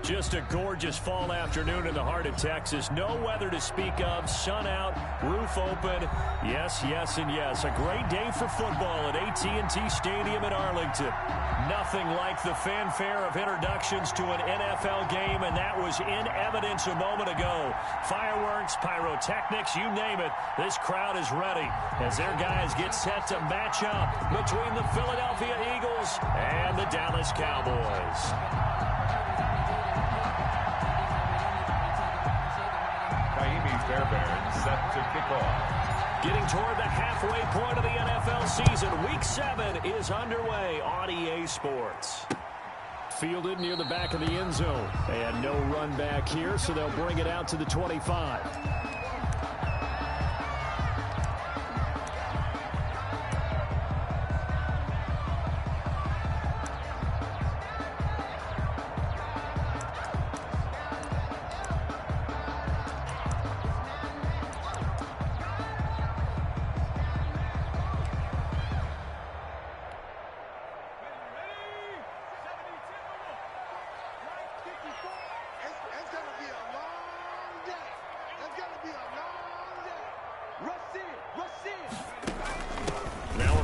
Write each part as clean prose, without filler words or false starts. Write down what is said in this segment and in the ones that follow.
Just a gorgeous fall afternoon in the heart of Texas. No weather to speak of. Sun out, roof open. Yes, yes, and yes. A great day for football at AT&T Stadium in Arlington. Nothing like the fanfare of introductions to an NFL game, and that was in evidence a moment ago. Fireworks, pyrotechnics, you name it. This crowd is ready as their guys get set to match up between the Philadelphia Eagles and the Dallas Cowboys. Fairbairn set to kick off. Getting toward the halfway point of the NFL season. Week 7 is underway on EA Sports. Fielded near the back of the end zone. And no run back here, so they'll bring it out to the 25.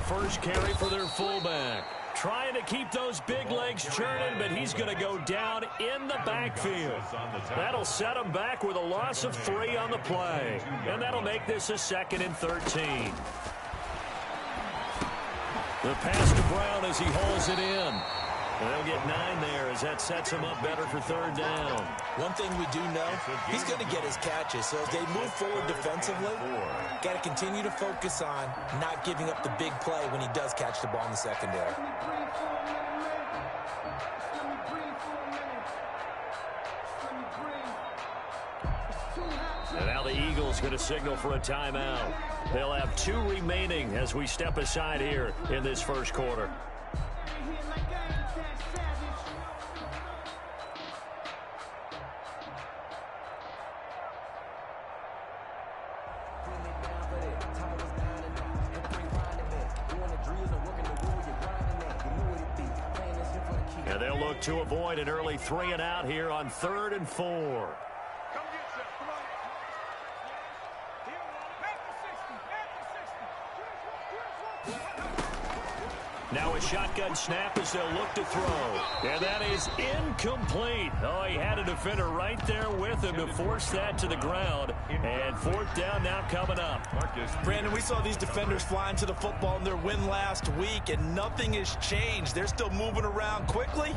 First carry for their fullback. Trying to keep those big legs churning, but he's going to go down in the backfield. That'll set him back with a loss of 3 on the play. And that'll make this a 2nd and 13. The pass to Brown as he hauls it in. They'll get 9 there as that sets him up better for 3rd down. One thing we do know, he's going to get his catches. So as they move forward defensively, got to continue to focus on not giving up the big play when he does catch the ball in the secondary. And now the Eagles going to signal for a timeout. They'll have 2 remaining as we step aside here in this first quarter. And they'll look to avoid an early 3 and out here on 3rd and 4. Now a shotgun snap as they'll look to throw. And that is incomplete. Oh, he had a defender right there with him to force that to the ground. And 4th down now coming up. Brandon, we saw these defenders flying to the football in their win last week, and nothing has changed. They're still moving around quickly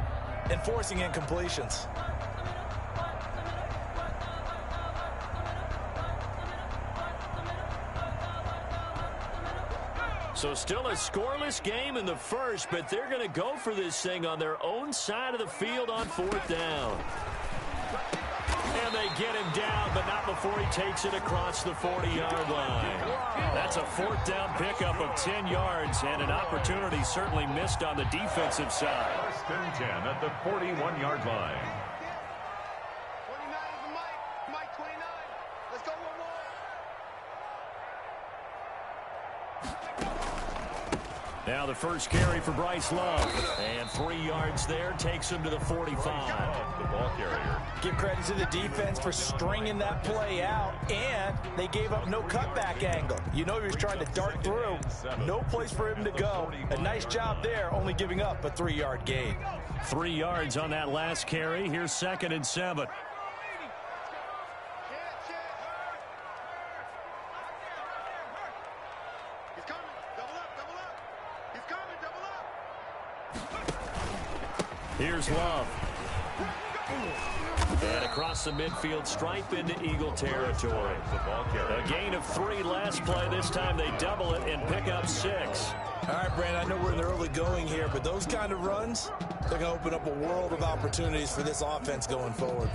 and forcing incompletions. So still a scoreless game in the first, but they're going to go for this thing on their own side of the field on 4th down. And they get him down, but not before he takes it across the 40-yard line. That's a 4th down pickup of 10 yards, and an opportunity certainly missed on the defensive side. 1st and 10 at the 41-yard line. Now the first carry for Bryce Love. And 3 yards there takes him to the 45. The ball carrier. Give credit to the defense for stringing that play out, and they gave up no cutback angle. You know he was trying to dart through. No place for him to go. A nice job there, only giving up a 3-yard gain. 3 yards on that last carry. Here's 2nd and 7. Here's Love. And across the midfield stripe into Eagle territory. A gain of 3 last play. This time they double it and pick up 6. All right, Brandon, I know we're in the early going here, but those kind of runs, they're going to open up a world of opportunities for this offense going forward.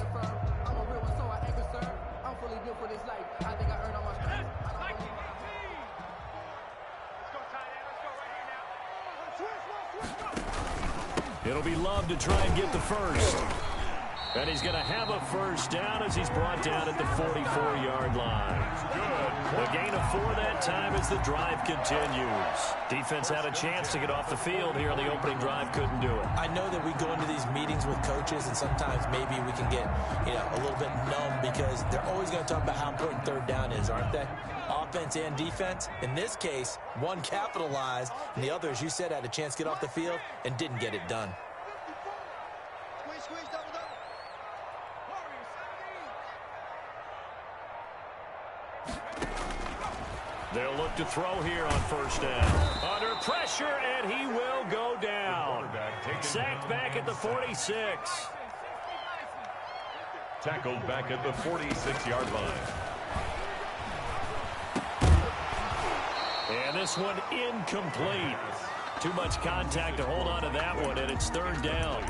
It'll be Love to try and get the first. And he's going to have a first down as he's brought down at the 44-yard line. Good The gain of 4 that time as the drive continues. Defense had a chance to get off the field here on the opening drive, couldn't do it. I know that we go into these meetings with coaches, and sometimes maybe we can get, a little bit numb because they're always going to talk about how important third down is, aren't they? Offense and defense. In this case, one capitalized, and the other, as you said, had a chance to get off the field and didn't get it done. They'll look to throw here on first down. Under pressure, and he will go down. Sacked back at the 46. Tackled back at the 46-yard line. And this one incomplete. Too much contact to hold on to that one, and it's third down.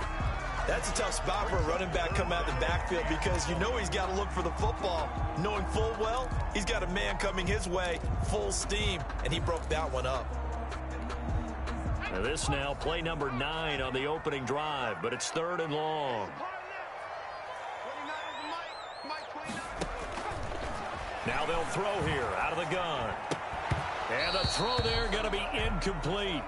That's a tough spot for a running back coming out of the backfield because you know he's got to look for the football. Knowing full well, he's got a man coming his way, full steam, and he broke that one up. Now this now, play number 9 on the opening drive, but it's third and long. Now they'll throw here out of the gun. And the throw there going to be incomplete.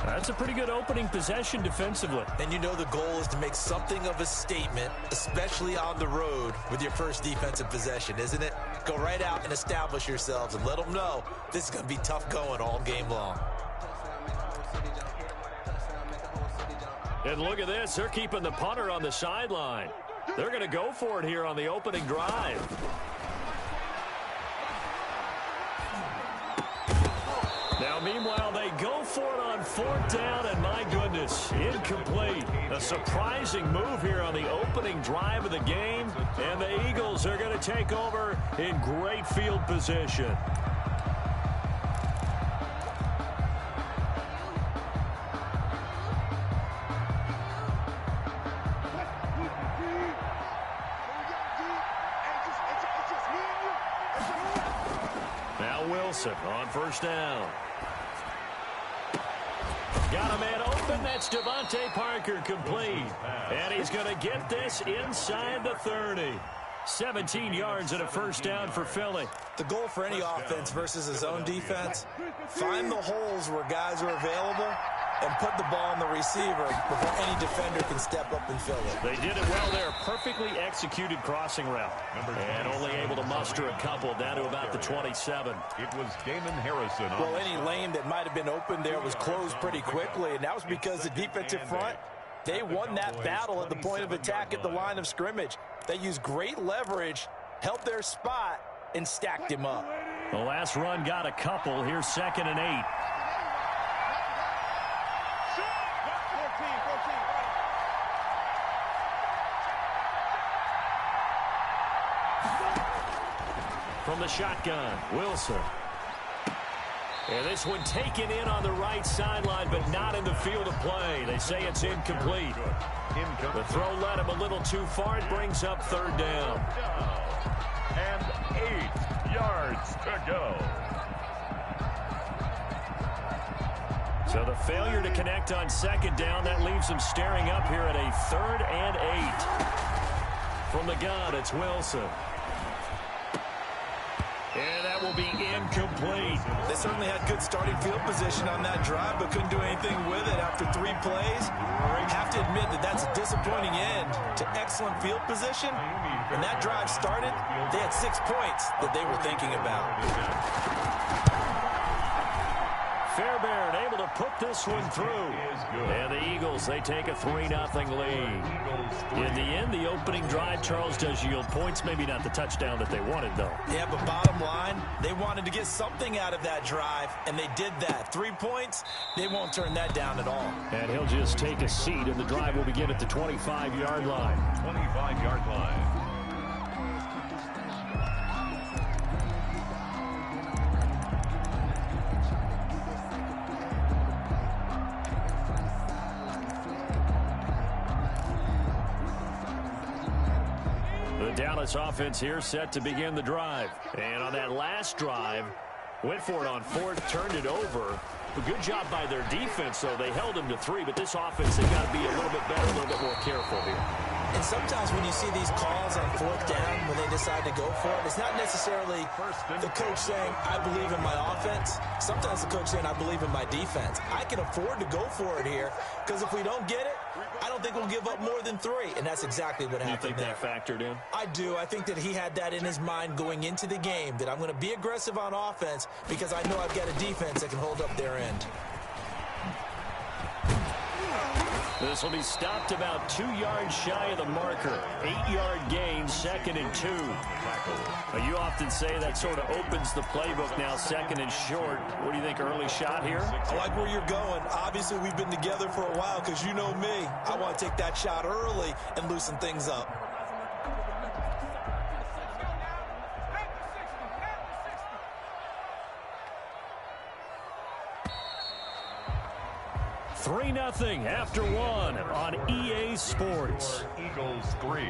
That's a pretty good opening possession defensively. And you know the goal is to make something of a statement, especially on the road with your first defensive possession, isn't it? Go right out and establish yourselves and let them know this is going to be tough going all game long. And look at this. They're keeping the punter on the sideline. They're going to go for it here on the opening drive. Now, meanwhile, they go for it on fourth down, and my goodness, incomplete. A surprising move here on the opening drive of the game, and the Eagles are going to take over in great field position. Now Wilson on first down. Got a man open. That's Devontae Parker complete. And he's going to get this inside the 30. 17 yards and a first down for Philly. The goal for any offense versus his own defense, find the holes where guys are available and put the ball on the receiver before any defender can step up and fill it. They did it well there. Perfectly executed crossing route. And only able to muster a couple down to about the 27. It was Damon Harrison. Well, any lane that might have been open there was closed pretty quickly, and that was because the defensive front, they won that battle at the point of attack at the line of scrimmage. They used great leverage, held their spot, and stacked him up. The last run got a couple. Here's 2nd and 8. From the shotgun, Wilson. And this one taken in on the right sideline, but not in the field of play. They say it's incomplete. The throw led him a little too far. It brings up third down. And 8 yards to go. So the failure to connect on second down, that leaves him staring up here at a 3rd and 8. From the gun, it's Wilson. And that will be incomplete. They certainly had good starting field position on that drive, but couldn't do anything with it after 3 plays. Have to admit that that's a disappointing end to excellent field position. When that drive started, they had 6 points that they were thinking about. Fairbairn able to put this one through. And the Eagles, they take a 3-0 lead. In the end, the opening drive, Charles, does yield points. Maybe not the touchdown that they wanted, though. Yeah, but bottom line, they wanted to get something out of that drive, and they did that. 3 points, they won't turn that down at all. And he'll just take a seat, and the drive will begin at the 25-yard line. 25-yard line. The Dallas offense here set to begin the drive. And on that last drive, went for it on 4th, turned it over. A good job by their defense, though. They held them to 3, but this offense, they've got to be a little bit better, a little bit more careful here. And sometimes when you see these calls on fourth down, when they decide to go for it, it's not necessarily the coach saying, I believe in my offense. Sometimes the coach saying, I believe in my defense. I can afford to go for it here because if we don't get it, I don't think we'll give up more than 3. And that's exactly what happened there. You think that factored in? I do. I think that he had that in his mind going into the game, that I'm going to be aggressive on offense because I know I've got a defense that can hold up their end. This will be stopped about 2 yards shy of the marker. 8-yard gain, 2nd and 2. You often say that sort of opens the playbook now, 2nd and short. What do you think, early shot here? I like where you're going. Obviously, we've been together for a while because you know me. I want to take that shot early and loosen things up. Three 0 after 1 on EA Sports. Eagles 3,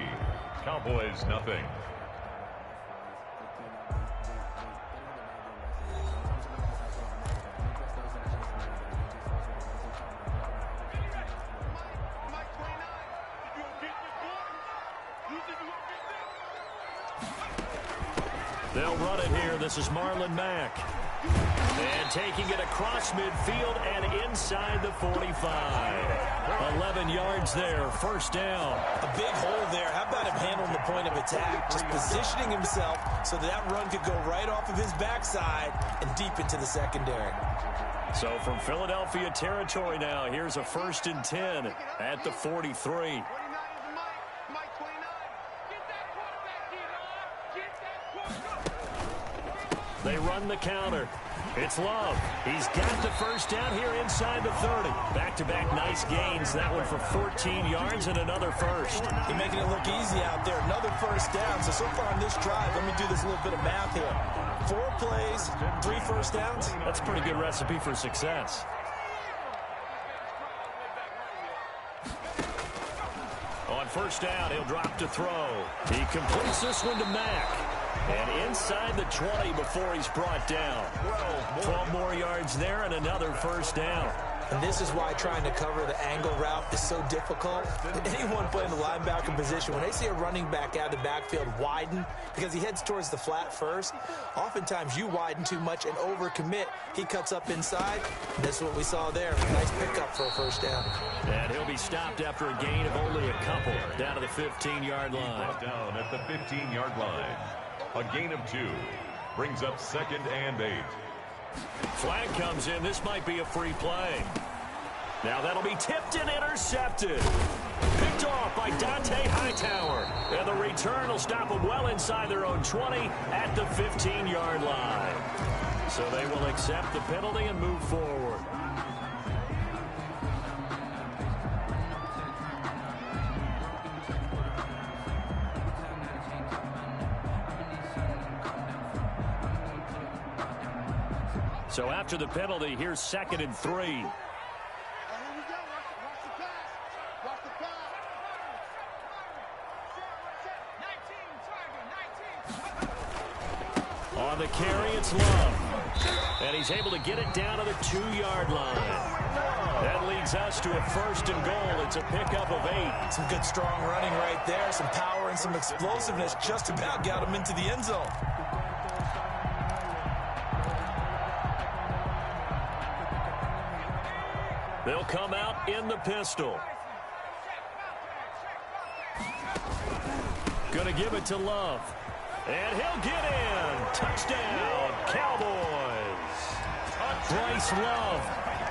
Cowboys 0. They'll run it here. This is Marlon Mack. And taking it across midfield and inside the 45. 11 yards there, 1st down. A big hole there. How about him handling the point of attack? Just positioning himself so that run could go right off of his backside and deep into the secondary. So from Philadelphia territory now, here's a 1st and 10 at the 43. They run the counter. It's Love. He's got the 1st down here inside the 30. Back-to-back nice gains. That one for 14 yards and another 1st. You're making it look easy out there. Another 1st down. So far on this drive, let me do this little bit of math here. 4 plays, 3 1st downs. That's a pretty good recipe for success. On 1st down, he'll drop to throw. He completes this one to Mack. And inside the 20 before he's brought down. 12 more yards there and another 1st down. And this is why trying to cover the angle route is so difficult. Anyone playing the linebacker position, when they see a running back out of the backfield widen because he heads towards the flat first, oftentimes you widen too much and overcommit. He cuts up inside, and this is what we saw there. Nice pickup for a 1st down. And he'll be stopped after a gain of only a couple down to the 15-yard line. Brought down at the 15-yard line. A gain of 2 brings up 2nd and 8. Flag comes in. This might be a free play. Now that'll be tipped and intercepted. Picked off by Dante Hightower. And the return will stop them well inside their own 20 at the 15-yard line. So they will accept the penalty and move forward. So after the penalty, here's 2nd and 3. On the carry, it's Love. And he's able to get it down to the 2-yard line. That leads us to a 1st and goal. It's a pickup of 8. Some good strong running right there. Some power and some explosiveness just about got him into the end zone. They'll come out in the pistol. Gonna give it to Love. And he'll get in. Touchdown, Cowboys. Bryce Love,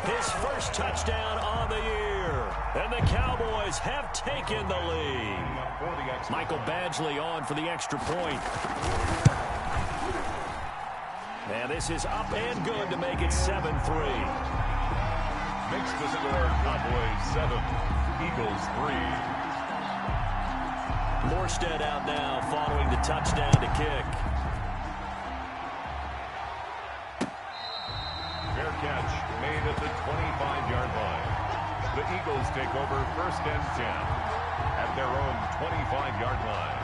his 1st touchdown on the year. And the Cowboys have taken the lead. Michael Badgley on for the extra point. And this is up and good to make it 7-3. Makes the score Cowboys 7, Eagles 3. Morstead out now following the touchdown to kick. Fair catch made at the 25-yard line. The Eagles take over 1st and 10 at their own 25-yard line.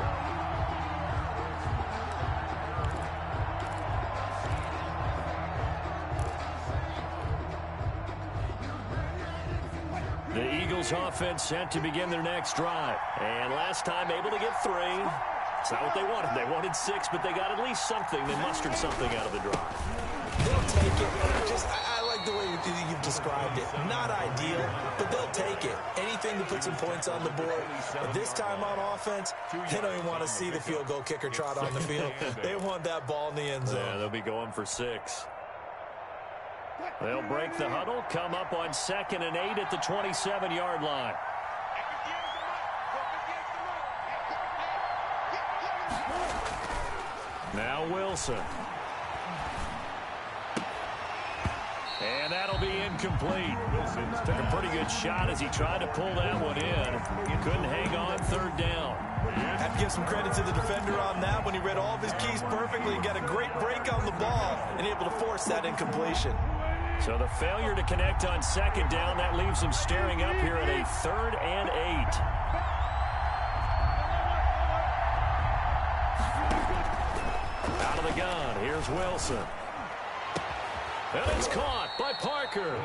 The Eagles offense set to begin their next drive. And last time able to get 3. It's not what they wanted. They wanted 6, but they got at least something. They mustered something out of the drive. They'll take it. I like the way you've described it. Not ideal, but they'll take it. Anything to put some points on the board. But this time on offense, they don't even want to see the field goal kicker trot on the field. They want that ball in the end zone. Yeah, they'll be going for 6. They'll break the huddle, come up on 2nd and 8 at the 27-yard line. Now Wilson. And that'll be incomplete. Took a pretty good shot as he tried to pull that one in. Couldn't hang on 3rd down. Have to give some credit to the defender on that when he read all of his keys perfectly and got a great break on the ball and able to force that incompletion. So the failure to connect on 2nd down, that leaves him staring up here at a 3rd and 8. Out of the gun, here's Wilson. And it's caught by Parker.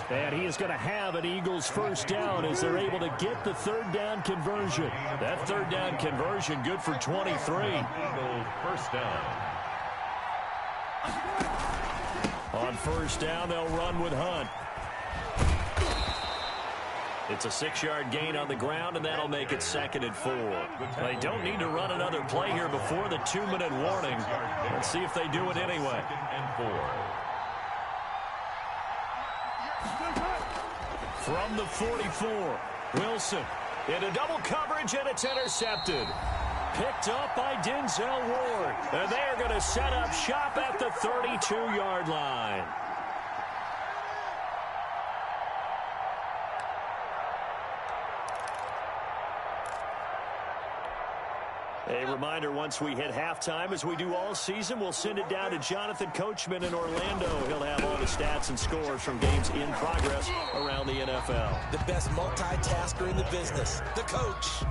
And he is going to have an Eagles first down as they're able to get the 3rd down conversion. That 3rd down conversion good for 23. Eagles first down. On 1st down, they'll run with Hunt. It's a 6-yard gain on the ground, and that'll make it 2nd and 4. They don't need to run another play here before the 2-minute warning. Let's see if they do it anyway. 2nd and 4. From the 44, Wilson into double coverage, and it's intercepted. Picked up by Denzel Ward. And they're going to set up shop at the 32-yard line. A reminder, once we hit halftime, as we do all season, we'll send it down to Jonathan Coachman in Orlando. He'll have all the stats and scores from games in progress around the NFL. The best multitasker in the business, the coach.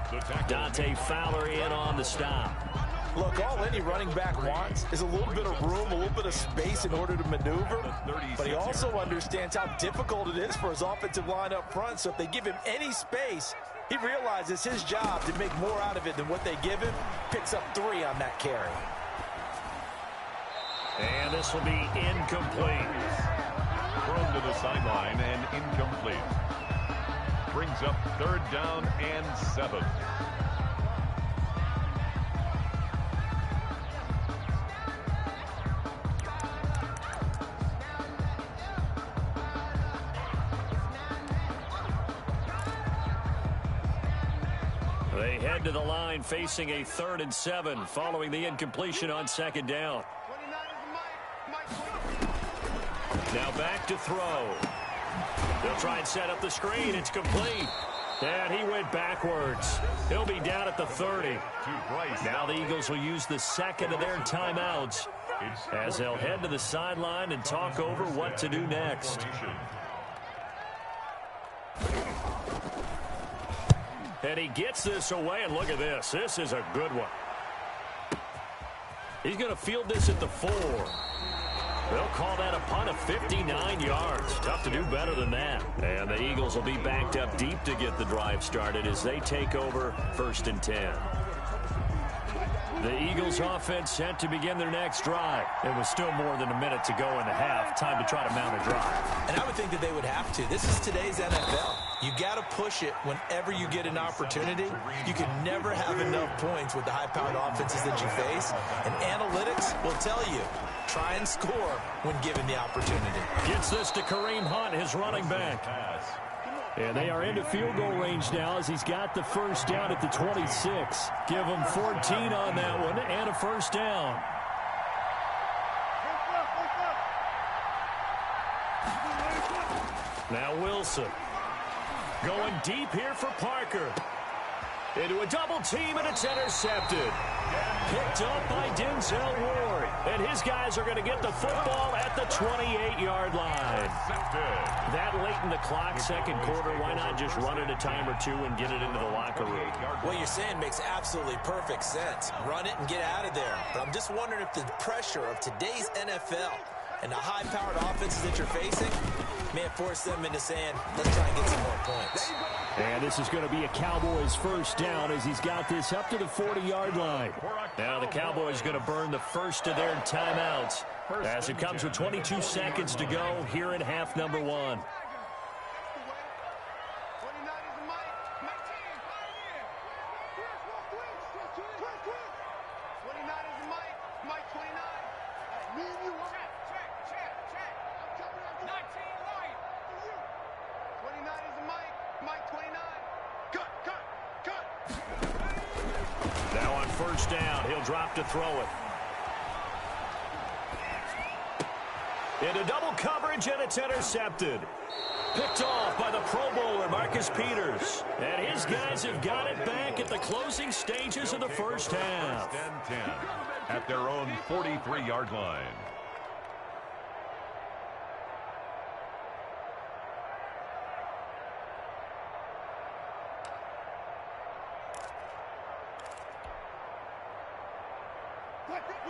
Dante Fowler in on the stop. Look, all any running back wants is a little bit of room, a little bit of space in order to maneuver. But he also understands how difficult it is for his offensive line up front. So if they give him any space, he realizes his job to make more out of it than what they give him. Picks up 3 on that carry. And this will be incomplete. Thrown to the sideline and incomplete. Brings up 3rd down and 7. They head to the line facing a 3rd and 7 following the incompletion on 2nd down. Now back to throw. They'll try and set up the screen. It's complete. And he went backwards. He'll be down at the 30. Now the Eagles will use the 2nd of their timeouts as they'll head to the sideline and talk over what to do next. And he gets this away, and look at this. This is a good one. He's going to field this at the 4. They'll call that a punt of 59 yards. Tough to do better than that. And the Eagles will be backed up deep to get the drive started as they take over 1st and 10. The Eagles offense set to begin their next drive. It was still more than a minute to go in the half. Time to try to mount a drive. And I would think that they would have to. This is today's NFL. You got to push it whenever you get an opportunity. You can never have enough points with the high-powered offenses that you face. And analytics will tell you, try and score when given the opportunity. Gets this to Kareem Hunt, his running back. And they are into field goal range now as he's got the first down at the 26. Give him 14 on that one and a first down. Now Wilson going deep here for Parker. Into a double team, and it's intercepted. Picked up by Denzel Ward. And his guys are going to get the football at the 28-yard line. That late in the clock, 2nd quarter, why not just run it a time or 2 and get it into the locker room? What you're saying makes absolutely perfect sense. Run it and get out of there. But I'm just wondering if the pressure of today's NFL and the high-powered offenses that you're facing, may force them into saying, let's try and get some more points. And this is going to be a Cowboys first down as he's got this up to the 40-yard line. Now the Cowboys going to burn the first of their timeouts as it comes with 22 seconds to go here in half number 1. Now on first down, he'll drop to throw it. Into double coverage, and it's intercepted. Picked off by the Pro Bowler, Marcus Peters. And his guys have got it back at the closing stages of the first half. First and 10 at their own 43-yard line.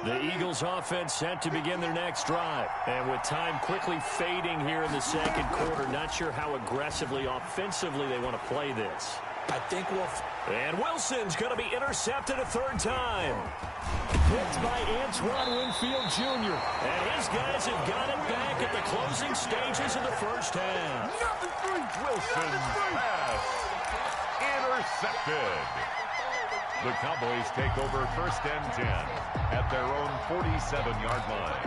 The Eagles offense set to begin their next drive. And with time quickly fading here in the second quarter, not sure how aggressively, offensively they want to play this. I think And Wilson's going to be intercepted a third time. Picked by Antoine Winfield Jr. And his guys have got it back at the closing stages of the first half. Wilson's pass intercepted. The Cowboys take over first and 10 at their own 47-yard line.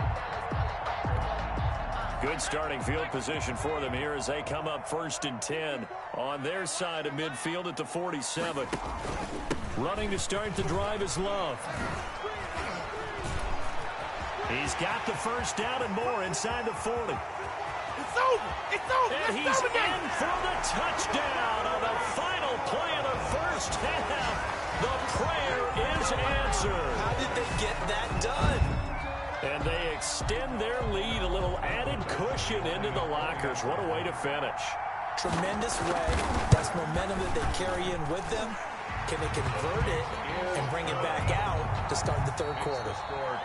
Good starting field position for them here as they come up first and 10 on their side of midfield at the 47. Running to start the drive is Love. He's got the first down and more inside the 40. It's over. It's over. And he's in for the touchdown on the final play of the first half. The prayer is answered. How did they get that done? And they extend their lead, a little added cushion into the lockers. What a way to finish. Tremendous way. That's momentum that they carry in with them. Can they convert it and bring it back out to start the third quarter?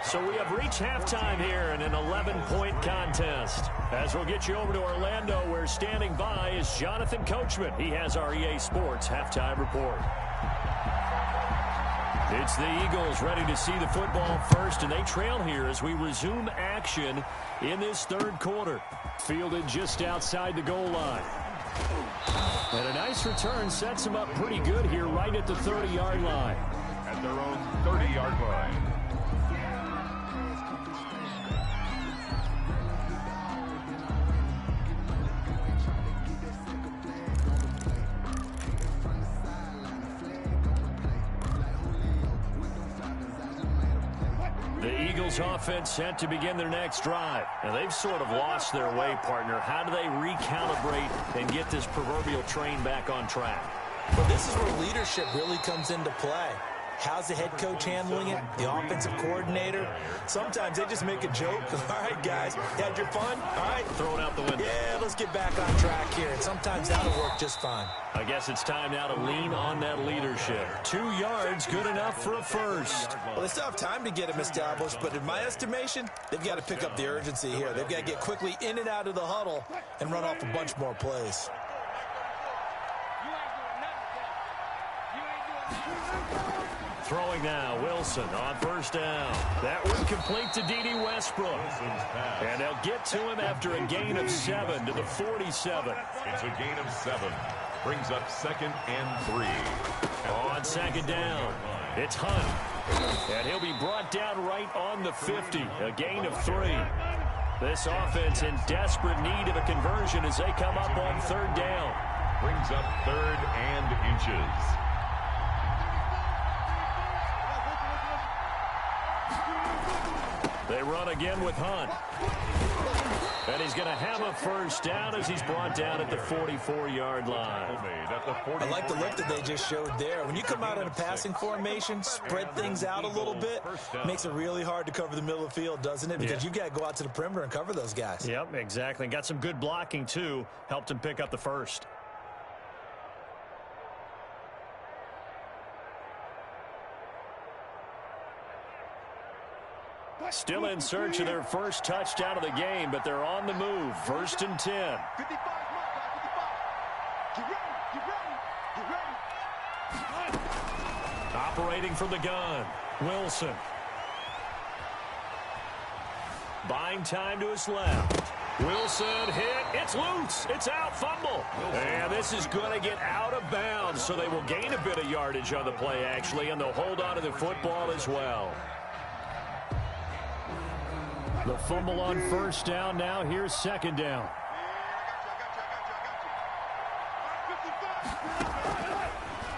So we have reached halftime here in an 11-point contest. As we'll get you over to Orlando, where standing by is Jonathan Coachman. He has our EA Sports halftime report. It's the Eagles ready to see the football first, and they trail here as we resume action in this third quarter. Fielded just outside the goal line. And a nice return sets them up pretty good here right at the 30-yard line. At their own 30-yard line. The Eagles offense set to begin their next drive. Now they've sort of lost their way, partner. How do they recalibrate and get this proverbial train back on track? Well, this is where leadership really comes into play. How's the head coach handling it? The offensive coordinator? Sometimes they just make a joke. All right, guys, you had your fun? All right. Throw it out the window. Yeah, let's get back on track here. And sometimes that'll work just fine. I guess it's time now to lean on that leadership. 2 yards, good enough for a first. Well, they still have time to get him established, but in my estimation, they've got to pick up the urgency here. They've got to get quickly in and out of the huddle and run off a bunch more plays. Throwing now, Wilson on first down. That one complete to D.D. Westbrook. And they'll get to him after a gain of 7 to the 47. It's a gain of 7. Brings up second and 3. On second down, it's Hunt. And he'll be brought down right on the 50. A gain of 3. This offense in desperate need of a conversion as they come up on third down. Brings up third and inches. They run again with Hunt. And he's going to have a first down as he's brought down at the 44-yard line. I like the look that they just showed there. When you come out in a passing formation, spread things out a little bit, makes it really hard to cover the middle of the field, doesn't it? Because you've got to go out to the perimeter and cover those guys. Yep, exactly. Got some good blocking, too. Helped him pick up the first. Still in search of their first touchdown of the game, but they're on the move. 1st and 10. 55, get ready, get ready, get ready. Operating from the gun, Wilson. Buying time to his left. Wilson hit. It's loose. It's out. Fumble. And this is going to get out of bounds, so they will gain a bit of yardage on the play, actually, and they'll hold on to the football as well. The fumble on 1st down. Now here's 2nd down.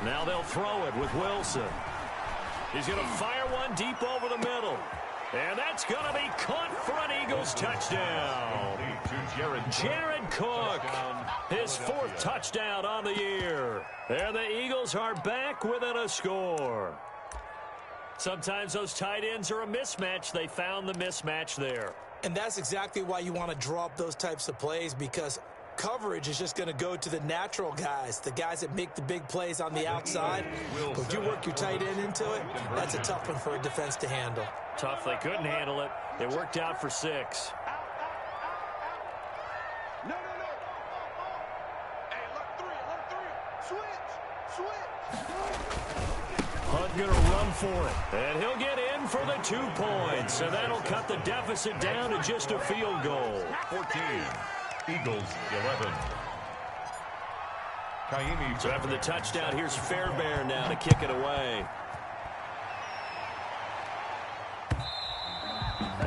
Now they'll throw it with Wilson. He's going to fire one deep over the middle. And that's going to be caught for an Eagles touchdown. Jared Cook, his 4th touchdown on the year. And the Eagles are back within a score. Sometimes those tight ends are a mismatch. They found the mismatch there. And that's exactly why you want to draw up those types of plays, because coverage is just going to go to the natural guys, the guys that make the big plays on the outside. But if you work your tight end into it, that's a tough one for a defense to handle. Tough. They couldn't handle it. It worked out for 6. No. Hey, look 3. Switch. Hunt going to run for it. And he'll get in for the 2 points. And that'll cut the deficit down to just a field goal. 14. Eagles 11. So after the touchdown, here's Fairbairn now to kick it away.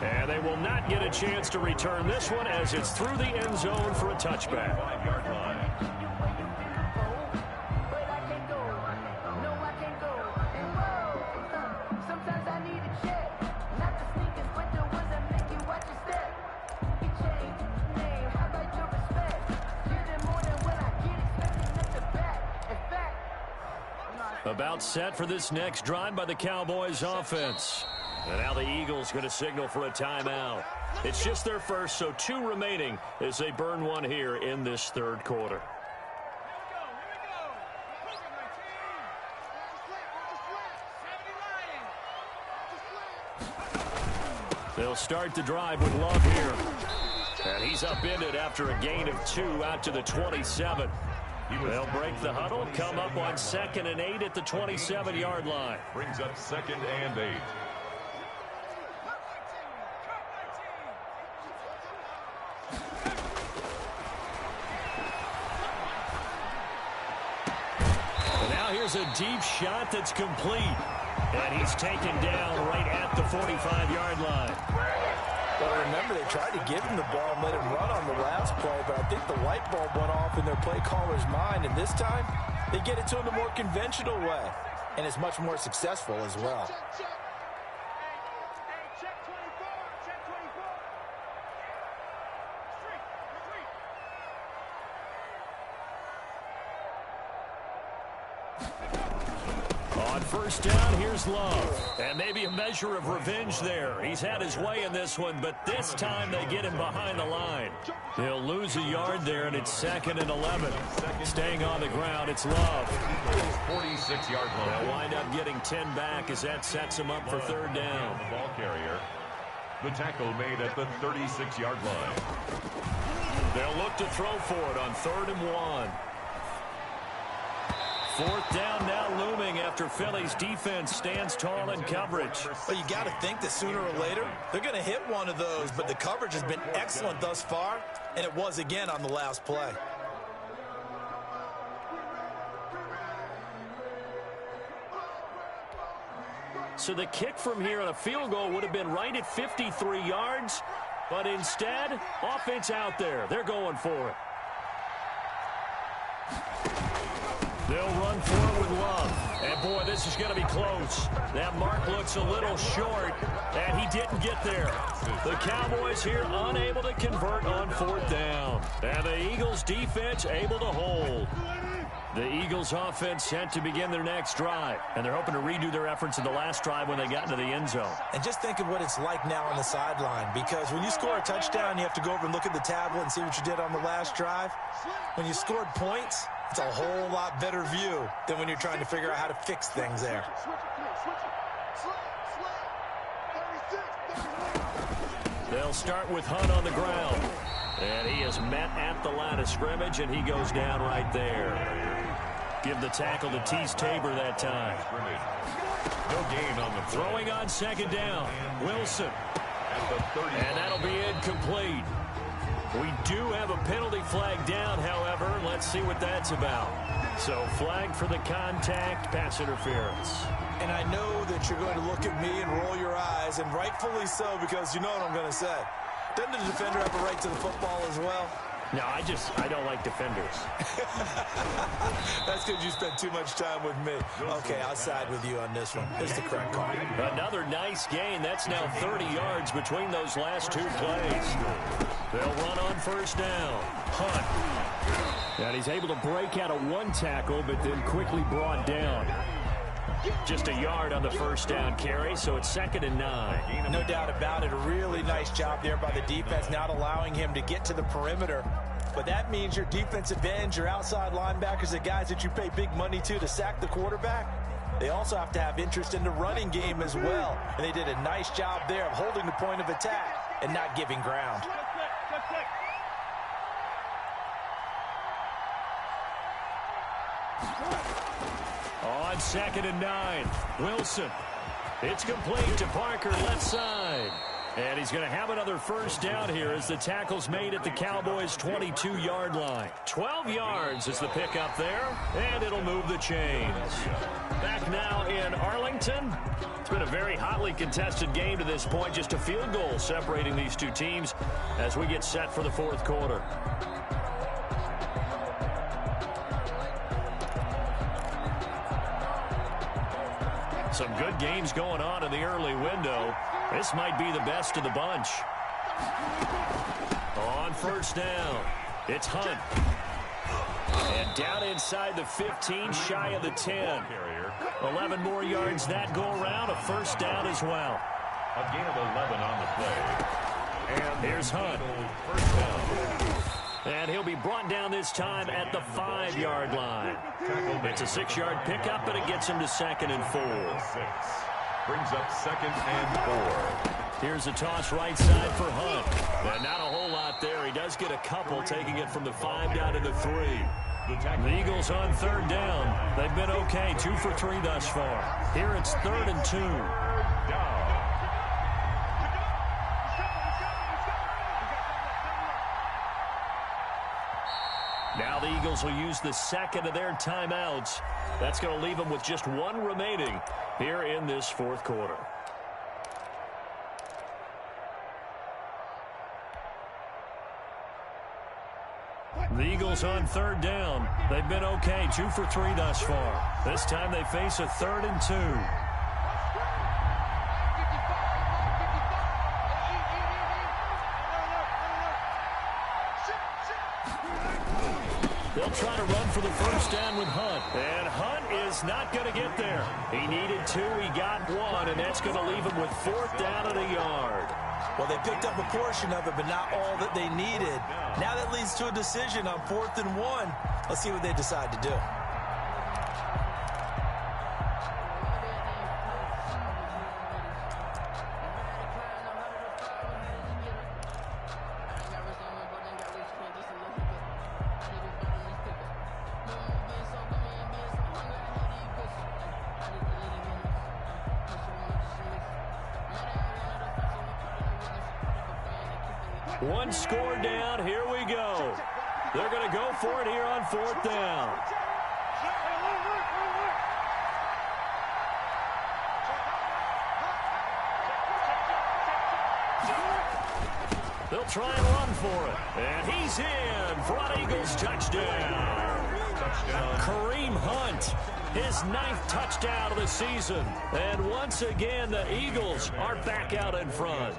And they will not get a chance to return this one as it's through the end zone for a touchback. 5-yard line. About set for this next drive by the Cowboys offense. And now the Eagles going to signal for a timeout. It's just their first, so 2 remaining as they burn one here in this 3rd quarter. They'll start the drive with Love here. And he's upended after a gain of 2 out to the 27. They'll break the huddle, come up on 2nd and 8 at the 27-yard line. Brings up 2nd and 8. And now here's a deep shot that's complete. And he's taken down right at the 45-yard line. Well, remember, they tried to give him the ball and let him run on the last play, but I think the light bulb went off in their play caller's mind, and this time they get it to him the more conventional way, and it's much more successful as well. On 1st down, here's Love. And maybe a measure of revenge there. He's had his way in this one, but this time they get him behind the line. He'll lose a yard there, and it's 2nd and 11. Staying on the ground, it's Love. 46-yard line. They'll wind up getting 10 back as that sets him up for 3rd down. The ball carrier. The tackle made at the 36-yard line. They'll look to throw for it on 3rd and 1. 4th down now looming after Philly's defense stands tall in coverage. Well, you got to think that sooner or later they're going to hit one of those, but the coverage has been excellent thus far, and it was again on the last play. So the kick from here on a field goal would have been right at 53 yards, but instead, offense out there. They're going for it. They'll run for it with Love. And, boy, this is going to be close. That mark looks a little short, and he didn't get there. The Cowboys here unable to convert on 4th down. And the Eagles defense able to hold. The Eagles offense set to begin their next drive, and they're hoping to redo their efforts in the last drive when they got into the end zone. And just think of what it's like now on the sideline, because when you score a touchdown, you have to go over and look at the tablet and see what you did on the last drive. When you scored points, it's a whole lot better view than when you're trying to figure out how to fix things there. Switch it, 30 They'll start with Hunt on the ground. And he is met at the line of scrimmage, and he goes down right there. Give the tackle to Tease Tabor that time. No gain on the play. Throwing on second down. Wilson. And that'll be incomplete. We do have a penalty flag down, however. Let's see what that's about. So flag for the contact, pass interference. And I know that you're going to look at me and roll your eyes, and rightfully so, because you know what I'm going to say. Doesn't the defender have a right to the football as well? No, I don't like defenders. That's because you spent too much time with me. Okay, I'll side with you on this one. It's the correct call. Another nice gain. That's now 30 yards between those last two plays. They'll run on first down. Hunt. And he's able to break out of one tackle, but then quickly brought down. Just a yard on the first down carry, so it's 2nd and 9. No doubt about it. A really nice job there by the defense, not allowing him to get to the perimeter. But that means your defensive ends, your outside linebackers, the guys that you pay big money to sack the quarterback, they also have to have interest in the running game as well. And they did a nice job there of holding the point of attack and not giving ground. On 2nd and 9, Wilson. It's complete to Parker, left side. And he's going to have another first down here as the tackle's made at the Cowboys' 22-yard line. 12 yards is the pickup there, and it'll move the chains. Back now in Arlington. It's been a very hotly contested game to this point. Just a field goal separating these two teams as we get set for the fourth quarter. Some good games going on in the early window. This might be the best of the bunch. On first down, it's Hunt. And down inside the 15, shy of the 10. 11 more yards that go around, a first down as well. A gain of 11 on the play. And here's Hunt. First down. And he'll be brought down this time at the 5-yard line. It's a 6-yard pickup, but it gets him to 2nd and 4. Brings up 2nd and 4. Here's a toss right side for Hunt. And not a whole lot there. He does get a couple, taking it from the 5 down to the 3. The Eagles on 3rd down. They've been okay, 2 for 3 thus far. Here it's 3rd and 2. Down. Now the Eagles will use the 2nd of their timeouts. That's going to leave them with just 1 remaining here in this fourth quarter. The Eagles on 3rd down. They've been okay, 2 for 3 thus far. This time they face a 3rd and 2. They'll try to run for the first down with Hunt. And Hunt is not going to get there. He needed 2. He got 1, and that's going to leave him with 4th down at a yard. Well, they picked up a portion of it, but not all that they needed. Now that leads to a decision on 4th and 1. Let's see what they decide to do. One score down. Here we go. They're going to go for it here on 4th down. They'll try and run for it. And he's in for an Eagles touchdown. Kareem Hunt, his 9th touchdown of the season. And once again, the Eagles are back out in front.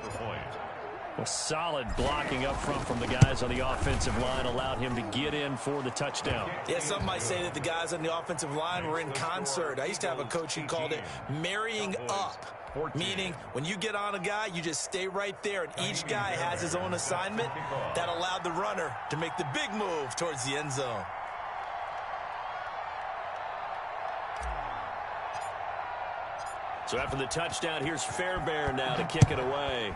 Well, solid blocking up front from the guys on the offensive line allowed him to get in for the touchdown. Yeah, some might say that the guys on the offensive line were in concert. I used to have a coach who called it marrying up, meaning when you get on a guy, you just stay right there, and each guy has his own assignment. That allowed the runner to make the big move towards the end zone. So after the touchdown, here's Fairbairn now to kick it away.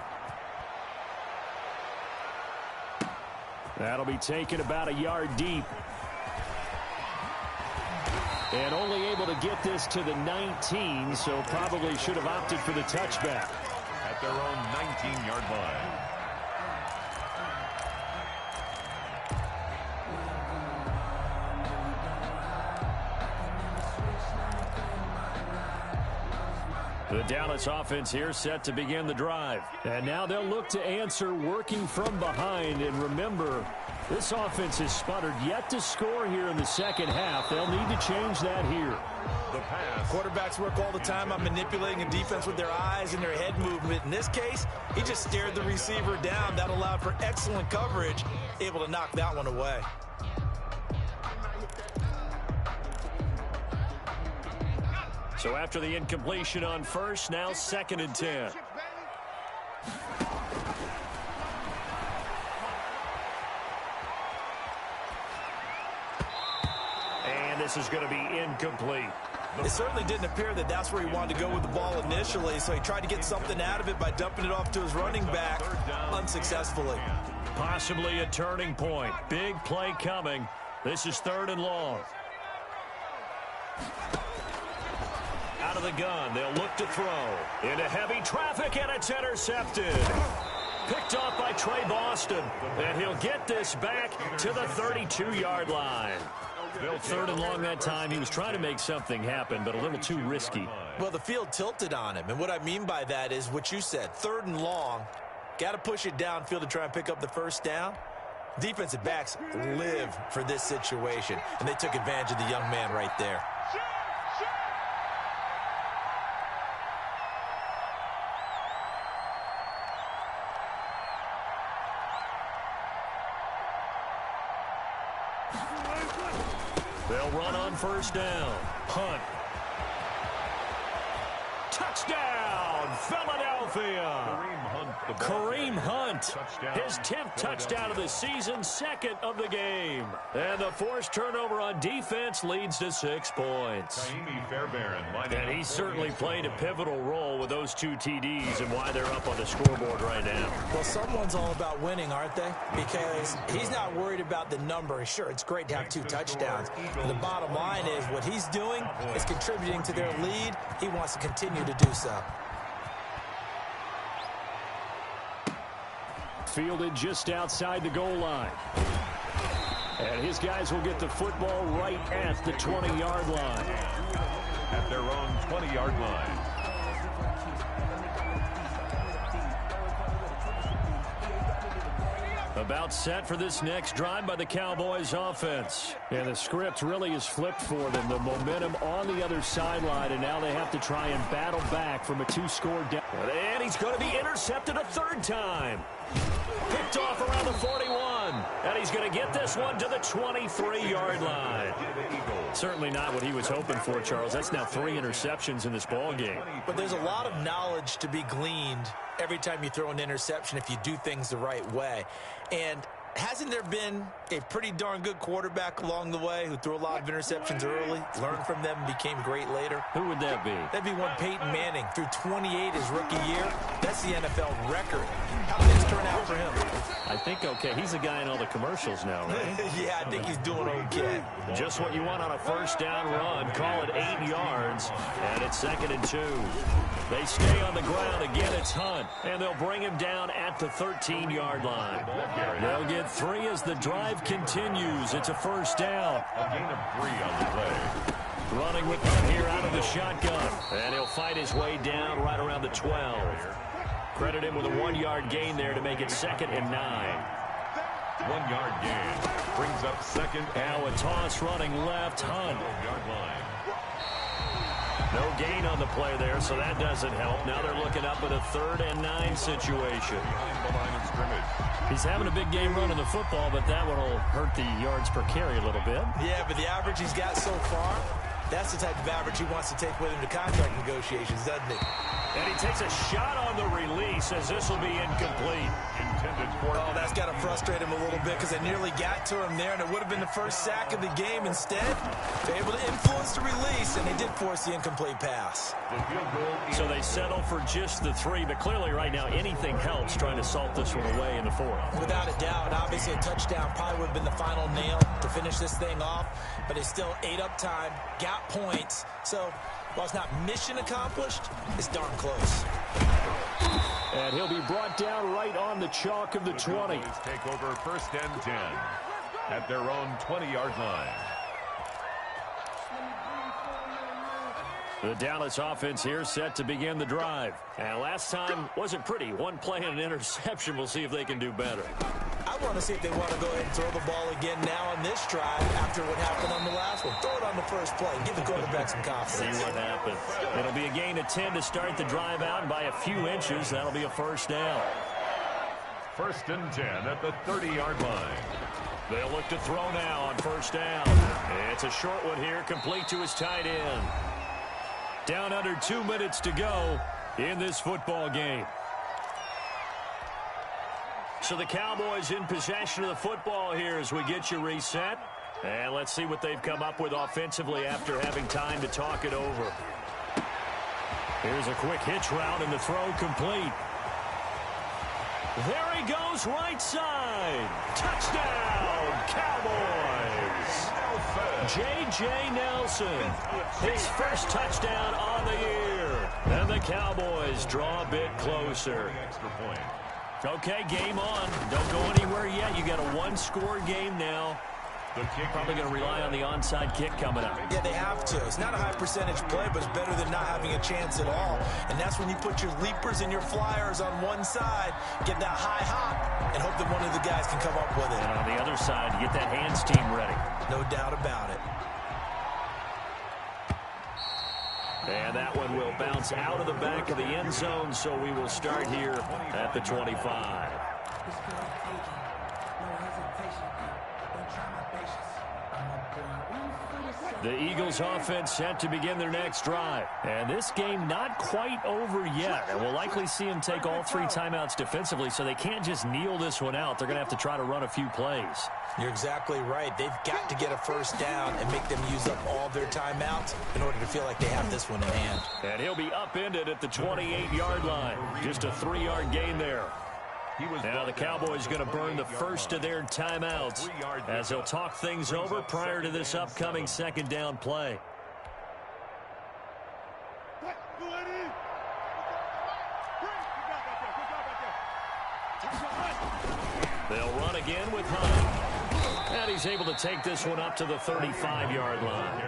That'll be taken about a yard deep. And only able to get this to the 19, so probably should have opted for the touchback. At their own 19-yard line. The Dallas offense here set to begin the drive. And now they'll look to answer working from behind. And remember, this offense has sputtered yet to score here in the second half. They'll need to change that here. The pass. Quarterbacks work all the time on manipulating a defense with their eyes and their head movement. In this case, he just stared the receiver down. That allowed for excellent coverage, able to knock that one away. So after the incompletion on first, now 2nd and 10. And this is going to be incomplete. It certainly didn't appear that that's where he wanted to go with the ball initially, so he tried to get something out of it by dumping it off to his running back unsuccessfully. Possibly a turning point. Big play coming. This is 3rd and long. Out of the gun, they'll look to throw. Into heavy traffic, and it's intercepted. Picked off by Trey Boston. And he'll get this back to the 32-yard line. 3rd and long that time. He was trying to make something happen, but a little too risky. Well, the field tilted on him, and what I mean by that is what you said. 3rd and long. Got to push it downfield to try and pick up the first down. Defensive backs live for this situation, and they took advantage of the young man right there. They'll run on first down. Hunt. Touchdown, Philadelphia. Kareem Hunt, his 10th touchdown of the season, 2nd of the game. And the forced turnover on defense leads to 6 points. And he certainly played a pivotal role with those 2 TDs and why they're up on the scoreboard right now. Well, someone's all about winning, aren't they? Because he's not worried about the number. Sure, it's great to have 2 touchdowns. But the bottom line is what he's doing is contributing to their lead. He wants to continue to do so. Fielded just outside the goal line. And his guys will get the football right at the 20-yard line. At their own 20-yard line. About set for this next drive by the Cowboys offense. And the script really is flipped for them. The momentum on the other sideline, and now they have to try and battle back from a 2-score down. And he's going to be intercepted a 3rd time. Picked off around the 41. And he's going to get this one to the 23-yard line. Certainly not what he was hoping for, Charles. That's now 3 interceptions in this ball game. But there's a lot of knowledge to be gleaned every time you throw an interception if you do things the right way. And hasn't there been a pretty darn good quarterback along the way who threw a lot of interceptions early, learned from them, and became great later? Who would that be? That'd be one Peyton Manning. Threw 28 his rookie year. That's the NFL record. How did this turn out for him? I think okay. He's the guy in all the commercials now, right? Yeah, I think he's doing okay. Just what you want on a first down run. Call it 8 yards, and it's 2nd and 2. They stay on the ground. Again, it's Hunt, and they'll bring him down at the 13-yard line. They'll get 3 as the drive continues. It's a first down. A gain of 3 on the play. Running with Hunt here out of the shotgun, and he'll fight his way down right around the 12. Credit him with a 1-yard gain there to make it 2nd and 9. 1-yard gain brings up 2nd. Now a toss running left. Hunt. No gain on the play there, so that doesn't help. Now they're looking up at a 3rd and 9 situation. He's having a big game running the football, but that one will hurt the yards per carry a little bit. Yeah, but the average he's got so far, that's the type of average he wants to take with him to contract negotiations, doesn't he? And he takes a shot on the release as this will be incomplete. intended for. Oh, that's got to frustrate him a little bit because they nearly got to him there, and it would have been the first sack of the game. Instead, they're able to influence the release, and they did force the incomplete pass. The field goal. So they settle for just the 3, but clearly right now anything helps trying to salt this one away in the 4th. Without a doubt, obviously a touchdown probably would have been the final nail to finish this thing off, but it's still ate up time, got points, so while it's not mission accomplished, it's darn close. And he'll be brought down right on the chalk of the 20. Take over 1st and 10 at their own 20-yard line. The Dallas offense here set to begin the drive. And last time wasn't pretty. One play and an interception. We'll see if they can do better. I want to see if they want to go ahead and throw the ball again now on this drive after what happened on the last one. Throw it on the first play. Give the quarterback some confidence. See what happens. It'll be a gain of 10 to start the drive out, and by a few inches, that'll be a first down. 1st and 10 at the 30-yard line. They'll look to throw now on first down. It's a short one here, complete to his tight end. Down under 2 minutes to go in this football game. So the Cowboys in possession of the football here as we get you reset. And let's see what they've come up with offensively after having time to talk it over. Here's a quick hitch route and the throw complete. There he goes, right side. Touchdown, Cowboys. J.J. Nelson, his first touchdown on the year. And the Cowboys draw a bit closer. Extra point. Okay, game on. Don't go anywhere yet. You got a one-score game now. The kick Probably going to rely on the onside kick coming up. Yeah, they have to. It's not a high percentage play, but it's better than not having a chance at all. And that's when you put your leapers and your flyers on one side, get that high hop, and hope that one of the guys can come up with it. And on the other side, you get that hands team ready. No doubt about it. And that one will bounce out of the back of the end zone, so we will start here at the 25. The Eagles offense set to begin their next drive. And this game not quite over yet. And we'll likely see them take all 3 timeouts defensively, so they can't just kneel this one out. They're going to have to try to run a few plays. You're exactly right. They've got to get a first down and make them use up all their timeouts in order to feel like they have this one in hand. And he'll be upended at the 28-yard line. Just a 3-yard gain there. Now the Cowboys going to burn the first of their timeouts as they'll talk things over prior to this upcoming second down play. They'll run again with Hunt. And he's able to take this one up to the 35-yard line.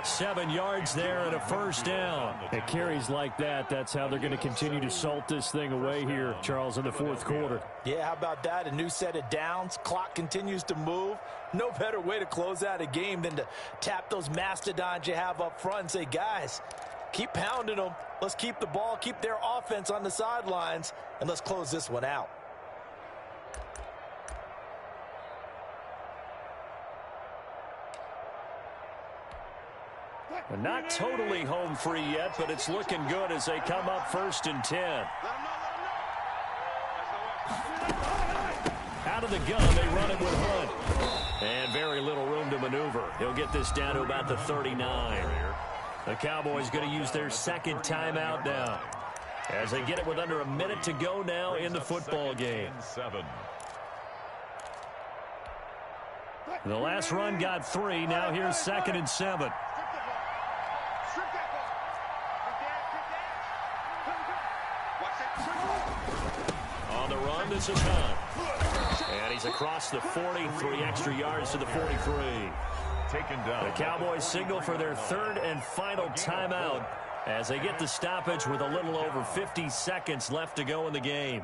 7 yards there and a first down. It carries like that. That's how they're going to continue to salt this thing away here, Charles, in the fourth quarter. Yeah, how about that? A new set of downs. Clock continues to move. No better way to close out a game than to tap those mastodons you have up front and say, guys, keep pounding them. Let's keep the ball, keep their offense on the sidelines, and let's close this one out. Not totally home free yet, but it's looking good as they come up 1st and 10. Out of the gun, they run it with Hunt. And very little room to maneuver. He'll get this down to about the 39. The Cowboys going to use their second timeout now as they get it with under a minute to go now in the football game. The last run got 3. Now here's 2nd and 7. On the run, this is Hunt. And he's across the 40, 3 extra yards to the 43. Taken down. The Cowboys signal for their 3rd and final timeout as they get the stoppage with a little over 50 seconds left to go in the game.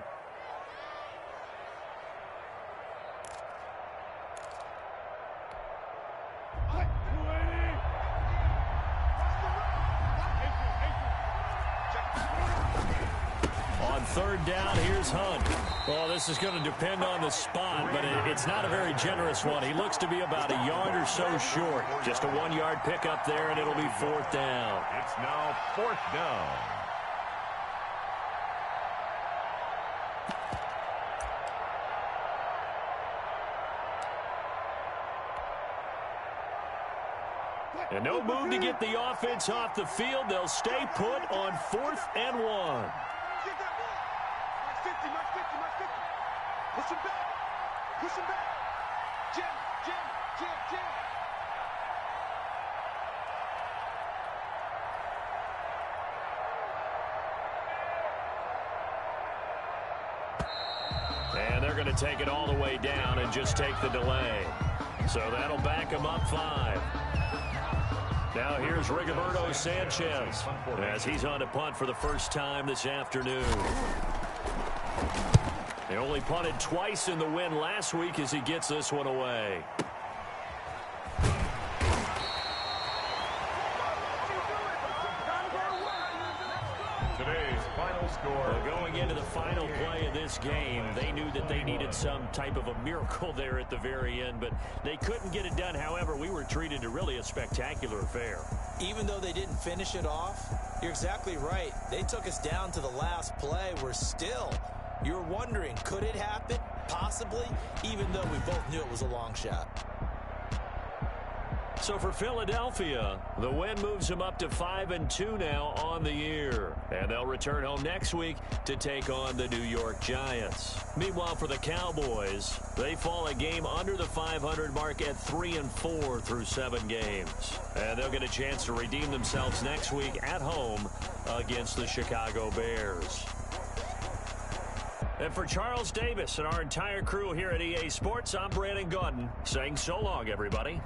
On 3rd down, here's Hunt. Well, this is going to depend on the spot, but it's not a very generous one. He looks to be about a yard or so short. Just a 1-yard pickup there, and it'll be 4th down. It's now 4th down. And no move to get the offense off the field. They'll stay put on 4th and 1. Get that ball. Mark 50, Mark 50, Mark 50. Push him back. Push him back. Jam, jam, jam, jam. And they're going to take it all the way down and just take the delay. So that'll back them up 5. Now here's Rigoberto Sanchez as he's on to punt for the first time this afternoon. They only punted twice in the win last week as he gets this one away. Today's final score. Well, going into the final play of this game, they knew that they needed some type of a miracle there at the very end, but they couldn't get it done. However, we were treated to really a spectacular affair. Even though they didn't finish it off, you're exactly right. They took us down to the last play. You're wondering, could it happen? Possibly, even though we both knew it was a long shot. So for Philadelphia, the win moves them up to 5-2 now on the year. And they'll return home next week to take on the New York Giants. Meanwhile, for the Cowboys, they fall a game under the 500 mark at 3-4 through 7 games. And they'll get a chance to redeem themselves next week at home against the Chicago Bears. And for Charles Davis and our entire crew here at EA Sports, I'm Brandon Gaudin saying so long, everybody.